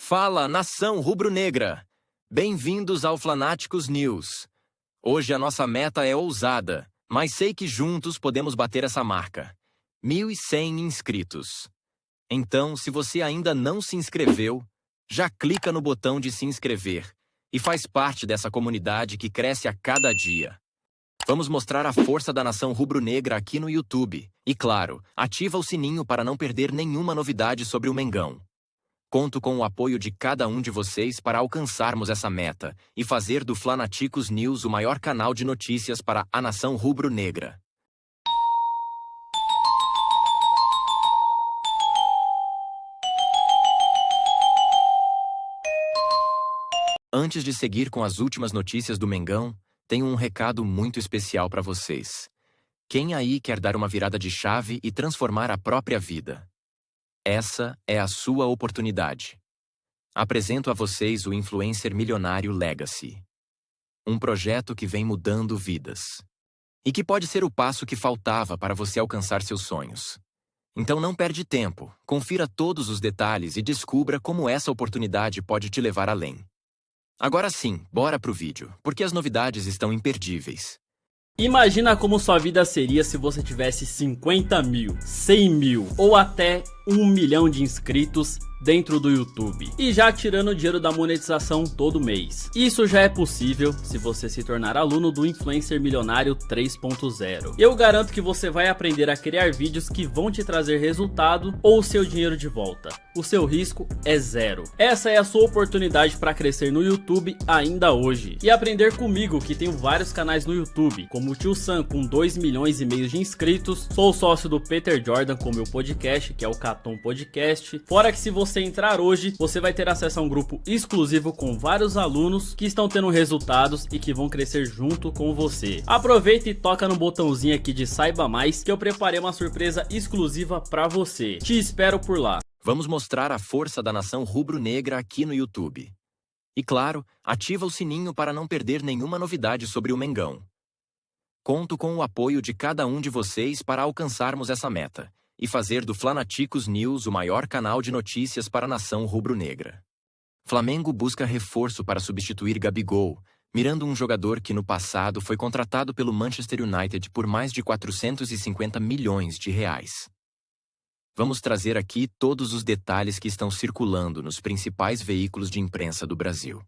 Fala, nação rubro-negra! Bem-vindos ao Flanáticos News. Hoje a nossa meta é ousada, mas sei que juntos podemos bater essa marca. 1.100 inscritos. Então, se você ainda não se inscreveu, já clica no botão de se inscrever e faz parte dessa comunidade que cresce a cada dia. Vamos mostrar a força da nação rubro-negra aqui no YouTube. E claro, ativa o sininho para não perder nenhuma novidade sobre o Mengão. Conto com o apoio de cada um de vocês para alcançarmos essa meta e fazer do Flanáticos News o maior canal de notícias para a nação rubro-negra. Antes de seguir com as últimas notícias do Mengão, tenho um recado muito especial para vocês. Quem aí quer dar uma virada de chave e transformar a própria vida? Essa é a sua oportunidade. Apresento a vocês o Influencer Milionário Legacy. Um projeto que vem mudando vidas. E que pode ser o passo que faltava para você alcançar seus sonhos. Então não perde tempo, confira todos os detalhes e descubra como essa oportunidade pode te levar além. Agora sim, bora pro vídeo, porque as novidades estão imperdíveis. Imagina como sua vida seria se você tivesse 50 mil, 100 mil ou até 1 milhão de inscritos dentro do YouTube e já tirando dinheiro da monetização todo mês. Isso já é possível se você se tornar aluno do Influencer Milionário 3.0. Eu garanto que você vai aprender a criar vídeos que vão te trazer resultado ou o seu dinheiro de volta. O seu risco é zero. Essa é a sua oportunidade para crescer no YouTube ainda hoje e aprender comigo, que tenho vários canais no YouTube, como o Tio Sam com 2,5 milhões de inscritos, sou sócio do Peter Jordan com meu podcast, que é o Caton Podcast. Fora que se você entrar hoje, você vai ter acesso a um grupo exclusivo com vários alunos que estão tendo resultados e que vão crescer junto com você. Aproveita e toca no botãozinho aqui de saiba mais, que eu preparei uma surpresa exclusiva para você. Te espero por lá. Vamos mostrar a força da nação rubro-negra aqui no YouTube. E claro, ativa o sininho para não perder nenhuma novidade sobre o Mengão. Conto com o apoio de cada um de vocês para alcançarmos essa meta e fazer do Flanáticos News o maior canal de notícias para a nação rubro-negra. Flamengo busca reforço para substituir Gabigol, mirando um jogador que no passado foi contratado pelo Manchester United por mais de 450 milhões de reais. Vamos trazer aqui todos os detalhes que estão circulando nos principais veículos de imprensa do Brasil.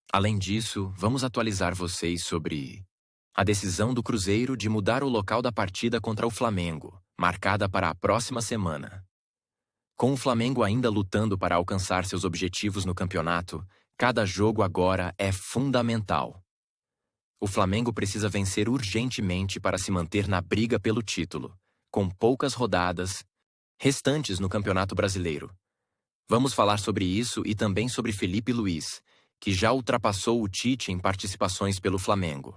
Além disso, vamos atualizar vocês sobre a decisão do Cruzeiro de mudar o local da partida contra o Flamengo, marcada para a próxima semana. Com o Flamengo ainda lutando para alcançar seus objetivos no campeonato, cada jogo agora é fundamental. O Flamengo precisa vencer urgentemente para se manter na briga pelo título, com poucas rodadas restantes no Campeonato Brasileiro. Vamos falar sobre isso e também sobre Felipe Luiz, que já ultrapassou o Tite em participações pelo Flamengo.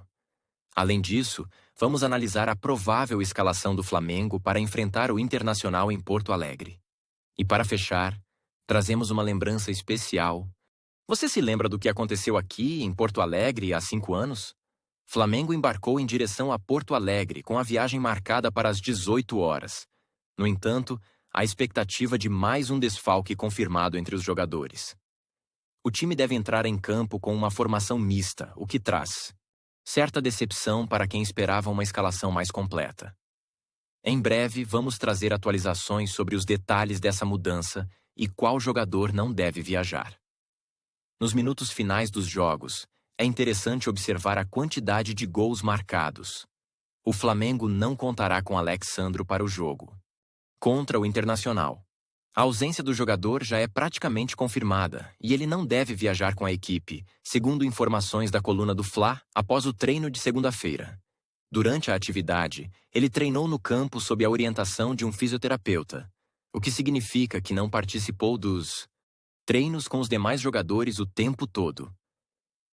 Além disso, vamos analisar a provável escalação do Flamengo para enfrentar o Internacional em Porto Alegre. E para fechar, trazemos uma lembrança especial. Você se lembra do que aconteceu aqui em Porto Alegre há 5 anos? Flamengo embarcou em direção a Porto Alegre com a viagem marcada para as 18 horas. No entanto, há expectativa de mais um desfalque confirmado entre os jogadores. O time deve entrar em campo com uma formação mista, o que traz certa decepção para quem esperava uma escalação mais completa. Em breve, vamos trazer atualizações sobre os detalhes dessa mudança e qual jogador não deve viajar. Nos minutos finais dos jogos, é interessante observar a quantidade de gols marcados. O Flamengo não contará com Alex Sandro para o jogo contra o Internacional. A ausência do jogador já é praticamente confirmada e ele não deve viajar com a equipe, segundo informações da coluna do Fla, após o treino de segunda-feira. Durante a atividade, ele treinou no campo sob a orientação de um fisioterapeuta, o que significa que não participou dos treinos com os demais jogadores o tempo todo.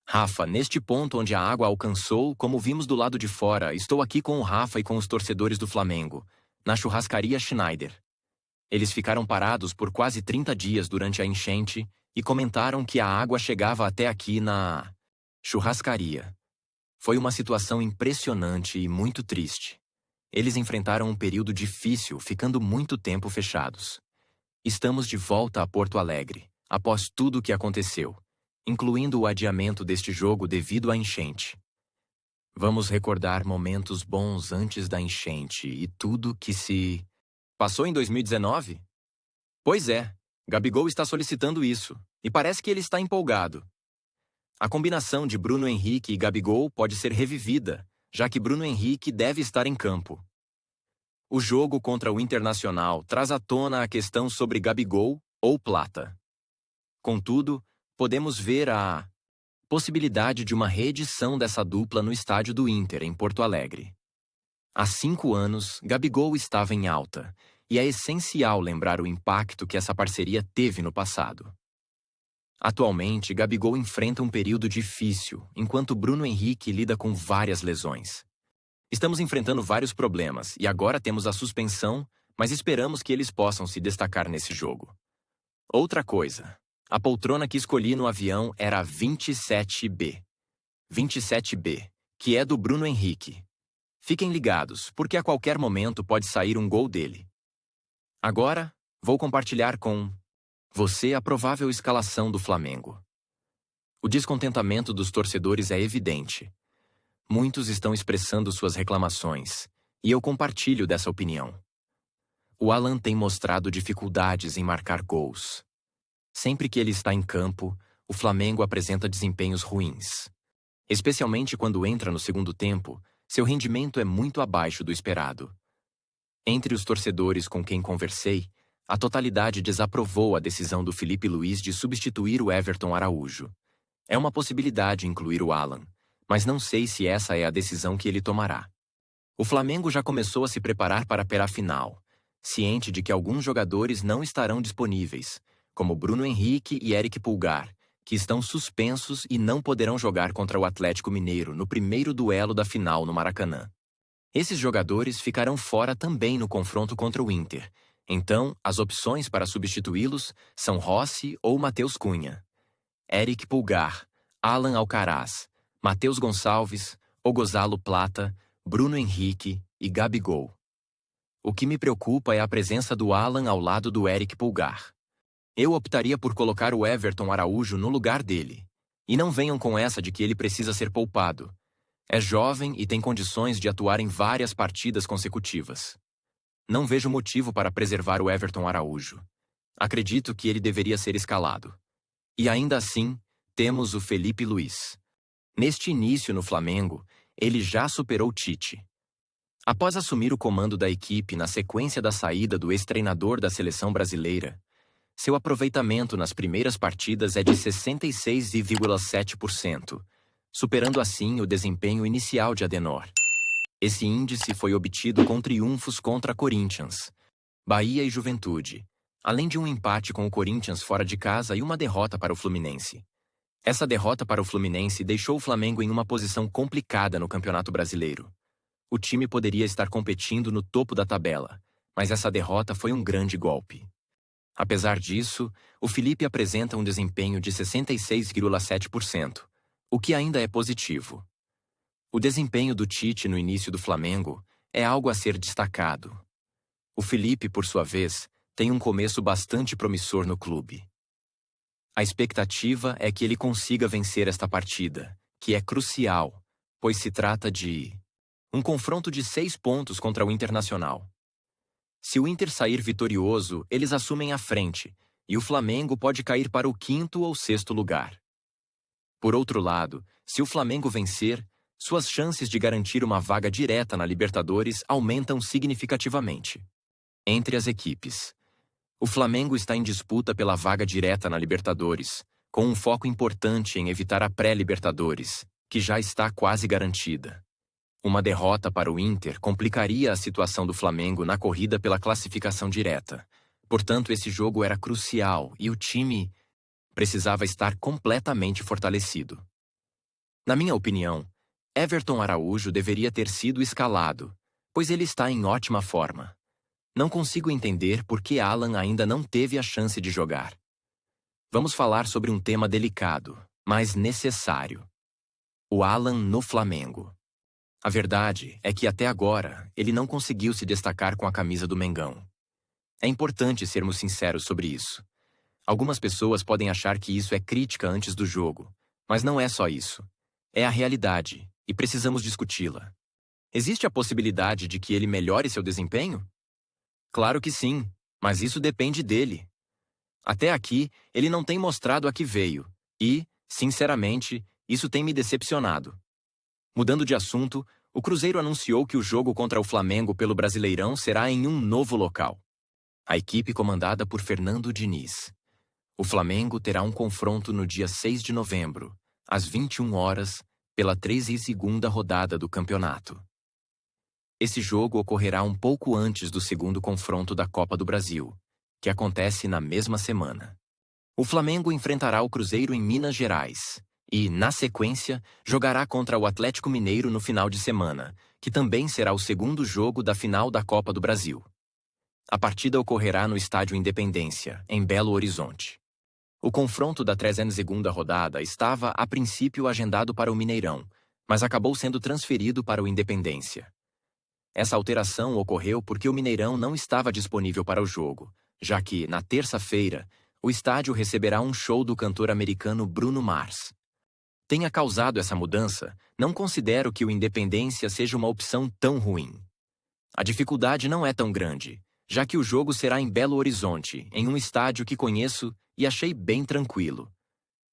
Rafa, neste ponto onde a água alcançou, como vimos do lado de fora, estou aqui com o Rafa e com os torcedores do Flamengo, na churrascaria Schneider. Eles ficaram parados por quase 30 dias durante a enchente e comentaram que a água chegava até aqui na churrascaria. Foi uma situação impressionante e muito triste. Eles enfrentaram um período difícil, ficando muito tempo fechados. Estamos de volta a Porto Alegre, após tudo o que aconteceu, incluindo o adiamento deste jogo devido à enchente. Vamos recordar momentos bons antes da enchente e tudo que se passou em 2019? Pois é, Gabigol está solicitando isso, e parece que ele está empolgado. A combinação de Bruno Henrique e Gabigol pode ser revivida, já que Bruno Henrique deve estar em campo. O jogo contra o Internacional traz à tona a questão sobre Gabigol ou Plata. Contudo, podemos ver a possibilidade de uma reedição dessa dupla no estádio do Inter, em Porto Alegre. Há 5 anos, Gabigol estava em alta, e é essencial lembrar o impacto que essa parceria teve no passado. Atualmente, Gabigol enfrenta um período difícil, enquanto Bruno Henrique lida com várias lesões. Estamos enfrentando vários problemas, e agora temos a suspensão, mas esperamos que eles possam se destacar nesse jogo. Outra coisa. A poltrona que escolhi no avião era a 27B. 27B, que é do Bruno Henrique. Fiquem ligados, porque a qualquer momento pode sair um gol dele. Agora, vou compartilhar com você a provável escalação do Flamengo. O descontentamento dos torcedores é evidente. Muitos estão expressando suas reclamações, e eu compartilho dessa opinião. O Alan tem mostrado dificuldades em marcar gols. Sempre que ele está em campo, o Flamengo apresenta desempenhos ruins. Especialmente quando entra no segundo tempo, seu rendimento é muito abaixo do esperado. Entre os torcedores com quem conversei, a totalidade desaprovou a decisão do Felipe Luiz de substituir o Everton Araújo. É uma possibilidade incluir o Alan, mas não sei se essa é a decisão que ele tomará. O Flamengo já começou a se preparar para a final, ciente de que alguns jogadores não estarão disponíveis, como Bruno Henrique e Eric Pulgar, que estão suspensos e não poderão jogar contra o Atlético Mineiro no primeiro duelo da final no Maracanã. Esses jogadores ficarão fora também no confronto contra o Inter, então as opções para substituí-los são Rossi ou Matheus Cunha. Eric Pulgar, Alan Alcaraz, Matheus Gonçalves, Gonzalo Plata, Bruno Henrique e Gabigol. O que me preocupa é a presença do Alan ao lado do Eric Pulgar. Eu optaria por colocar o Everton Araújo no lugar dele. E não venham com essa de que ele precisa ser poupado. É jovem e tem condições de atuar em várias partidas consecutivas. Não vejo motivo para preservar o Everton Araújo. Acredito que ele deveria ser escalado. E ainda assim, temos o Felipe Luiz. Neste início no Flamengo, ele já superou Tite. Após assumir o comando da equipe na sequência da saída do ex-treinador da seleção brasileira, seu aproveitamento nas primeiras partidas é de 66,7%, superando assim o desempenho inicial de Adenor. Esse índice foi obtido com triunfos contra Corinthians, Bahia e Juventude, além de um empate com o Corinthians fora de casa e uma derrota para o Fluminense. Essa derrota para o Fluminense deixou o Flamengo em uma posição complicada no Campeonato Brasileiro. O time poderia estar competindo no topo da tabela, mas essa derrota foi um grande golpe. Apesar disso, o Felipe apresenta um desempenho de 66,7%, o que ainda é positivo. O desempenho do Tite no início do Flamengo é algo a ser destacado. O Felipe, por sua vez, tem um começo bastante promissor no clube. A expectativa é que ele consiga vencer esta partida, que é crucial, pois se trata de um confronto de 6 pontos contra o Internacional. Se o Inter sair vitorioso, eles assumem a frente, e o Flamengo pode cair para o 5º ou 6º lugar. Por outro lado, se o Flamengo vencer, suas chances de garantir uma vaga direta na Libertadores aumentam significativamente. Entre as equipes, o Flamengo está em disputa pela vaga direta na Libertadores, com um foco importante em evitar a pré-Libertadores, que já está quase garantida. Uma derrota para o Inter complicaria a situação do Flamengo na corrida pela classificação direta. Portanto, esse jogo era crucial e o time precisava estar completamente fortalecido. Na minha opinião, Everton Araújo deveria ter sido escalado, pois ele está em ótima forma. Não consigo entender por que Alan ainda não teve a chance de jogar. Vamos falar sobre um tema delicado, mas necessário. O Alan no Flamengo. A verdade é que até agora ele não conseguiu se destacar com a camisa do Mengão. É importante sermos sinceros sobre isso. Algumas pessoas podem achar que isso é crítica antes do jogo, mas não é só isso. É a realidade, e precisamos discuti-la. Existe a possibilidade de que ele melhore seu desempenho? Claro que sim, mas isso depende dele. Até aqui, ele não tem mostrado a que veio, e, sinceramente, isso tem me decepcionado. Mudando de assunto, o Cruzeiro anunciou que o jogo contra o Flamengo pelo Brasileirão será em um novo local. A equipe comandada por Fernando Diniz. O Flamengo terá um confronto no dia 6 de novembro, às 21 horas, pela 32ª rodada do campeonato. Esse jogo ocorrerá um pouco antes do segundo confronto da Copa do Brasil, que acontece na mesma semana. O Flamengo enfrentará o Cruzeiro em Minas Gerais e, na sequência, jogará contra o Atlético Mineiro no final de semana, que também será o segundo jogo da final da Copa do Brasil. A partida ocorrerá no Estádio Independência, em Belo Horizonte. O confronto da 32ª rodada estava, a princípio, agendado para o Mineirão, mas acabou sendo transferido para o Independência. Essa alteração ocorreu porque o Mineirão não estava disponível para o jogo, já que, na terça-feira, o estádio receberá um show do cantor americano Bruno Mars. Tenha causado essa mudança, não considero que o Independência seja uma opção tão ruim. A dificuldade não é tão grande, já que o jogo será em Belo Horizonte, em um estádio que conheço e achei bem tranquilo.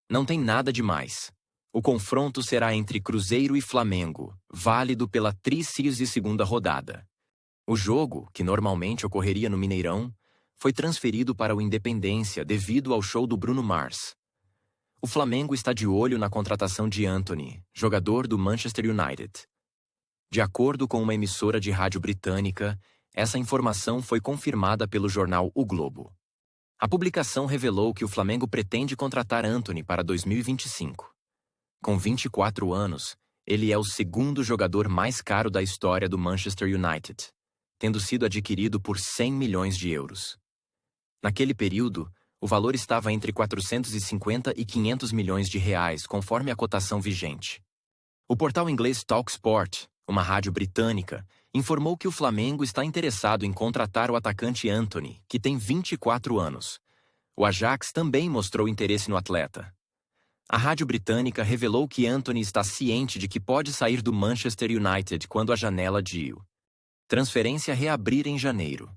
Não tem nada demais. O confronto será entre Cruzeiro e Flamengo, válido pela 32ª rodada. O jogo, que normalmente ocorreria no Mineirão, foi transferido para o Independência devido ao show do Bruno Mars. O Flamengo está de olho na contratação de Antony, jogador do Manchester United. De acordo com uma emissora de rádio britânica, essa informação foi confirmada pelo jornal O Globo. A publicação revelou que o Flamengo pretende contratar Antony para 2025. Com 24 anos, ele é o segundo jogador mais caro da história do Manchester United, tendo sido adquirido por 100 milhões de euros. Naquele período, o valor estava entre 450 e 500 milhões de reais, conforme a cotação vigente. O portal inglês TalkSport, uma rádio britânica, informou que o Flamengo está interessado em contratar o atacante Antony, que tem 24 anos. O Ajax também mostrou interesse no atleta. A rádio britânica revelou que Antony está ciente de que pode sair do Manchester United quando a janela de transferência reabrir em janeiro.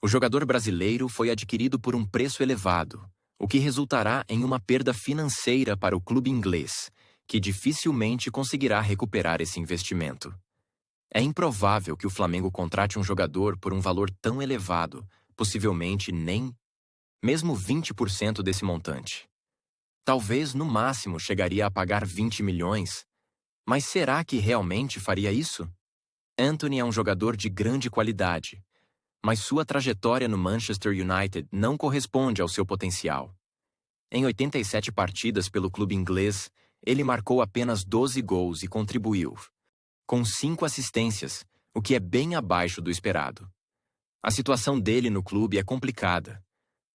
O jogador brasileiro foi adquirido por um preço elevado, o que resultará em uma perda financeira para o clube inglês, que dificilmente conseguirá recuperar esse investimento. É improvável que o Flamengo contrate um jogador por um valor tão elevado, possivelmente nem mesmo 20% desse montante. Talvez, no máximo, chegaria a pagar 20 milhões, mas será que realmente faria isso? Antony é um jogador de grande qualidade, mas sua trajetória no Manchester United não corresponde ao seu potencial. Em 87 partidas pelo clube inglês, ele marcou apenas 12 gols e contribuiu com 5 assistências, o que é bem abaixo do esperado. A situação dele no clube é complicada.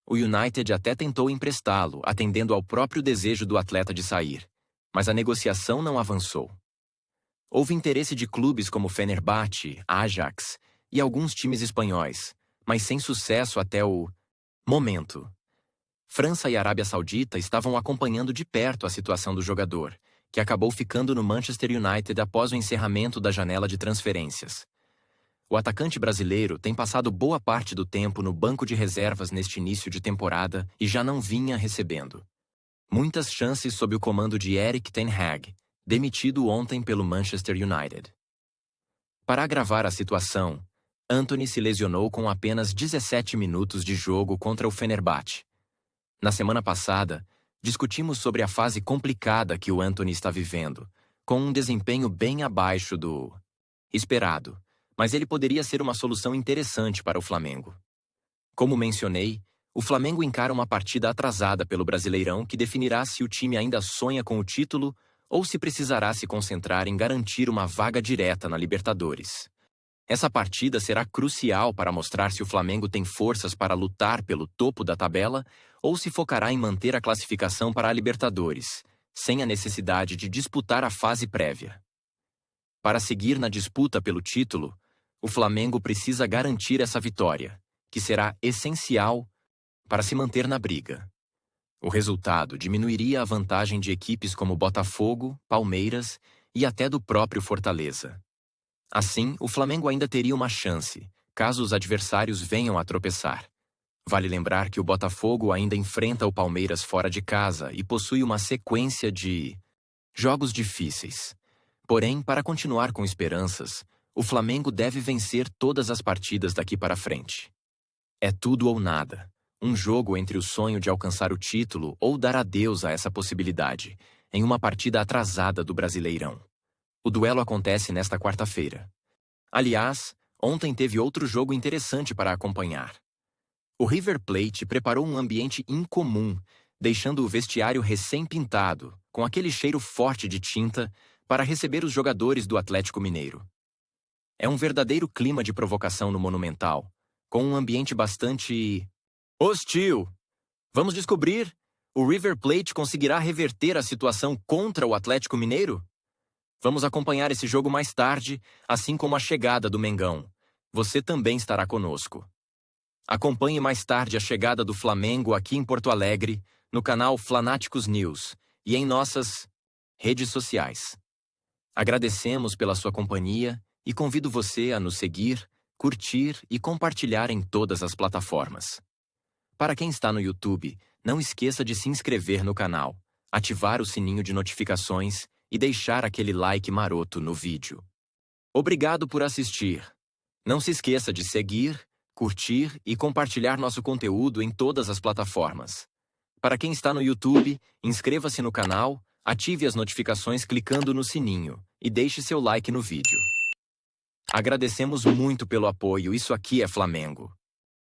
O United até tentou emprestá-lo, atendendo ao próprio desejo do atleta de sair, mas a negociação não avançou. Houve interesse de clubes como Fenerbahçe, Ajax e alguns times espanhóis, mas sem sucesso até o momento. França e Arábia Saudita estavam acompanhando de perto a situação do jogador, que acabou ficando no Manchester United após o encerramento da janela de transferências. O atacante brasileiro tem passado boa parte do tempo no banco de reservas neste início de temporada e já não vinha recebendo muitas chances sob o comando de Erik ten Hag, demitido ontem pelo Manchester United. Para agravar a situação, Antony se lesionou com apenas 17 minutos de jogo contra o Fenerbahçe. Na semana passada, discutimos sobre a fase complicada que o Antony está vivendo, com um desempenho bem abaixo do esperado, mas ele poderia ser uma solução interessante para o Flamengo. Como mencionei, o Flamengo encara uma partida atrasada pelo Brasileirão que definirá se o time ainda sonha com o título ou se precisará se concentrar em garantir uma vaga direta na Libertadores. Essa partida será crucial para mostrar se o Flamengo tem forças para lutar pelo topo da tabela ou se focará em manter a classificação para a Libertadores, sem a necessidade de disputar a fase prévia. Para seguir na disputa pelo título, o Flamengo precisa garantir essa vitória, que será essencial para se manter na briga. O resultado diminuiria a vantagem de equipes como Botafogo, Palmeiras e até do próprio Fortaleza. Assim, o Flamengo ainda teria uma chance, caso os adversários venham a tropeçar. Vale lembrar que o Botafogo ainda enfrenta o Palmeiras fora de casa e possui uma sequência de jogos difíceis. Porém, para continuar com esperanças, o Flamengo deve vencer todas as partidas daqui para frente. É tudo ou nada. Um jogo entre o sonho de alcançar o título ou dar adeus a essa possibilidade, em uma partida atrasada do Brasileirão. O duelo acontece nesta quarta-feira. Aliás, ontem teve outro jogo interessante para acompanhar. O River Plate preparou um ambiente incomum, deixando o vestiário recém-pintado, com aquele cheiro forte de tinta, para receber os jogadores do Atlético Mineiro. É um verdadeiro clima de provocação no Monumental, com um ambiente bastante hostil. Vamos descobrir: o River Plate conseguirá reverter a situação contra o Atlético Mineiro? Vamos acompanhar esse jogo mais tarde, assim como a chegada do Mengão. Você também estará conosco. Acompanhe mais tarde a chegada do Flamengo aqui em Porto Alegre, no canal Flanáticos News e em nossas redes sociais. Agradecemos pela sua companhia e convido você a nos seguir, curtir e compartilhar em todas as plataformas. Para quem está no YouTube, não esqueça de se inscrever no canal, ativar o sininho de notificações e deixar aquele like maroto no vídeo. Obrigado por assistir. Não se esqueça de seguir, curtir e compartilhar nosso conteúdo em todas as plataformas. Para quem está no YouTube, inscreva-se no canal, ative as notificações clicando no sininho e deixe seu like no vídeo. Agradecemos muito pelo apoio, isso aqui é Flamengo.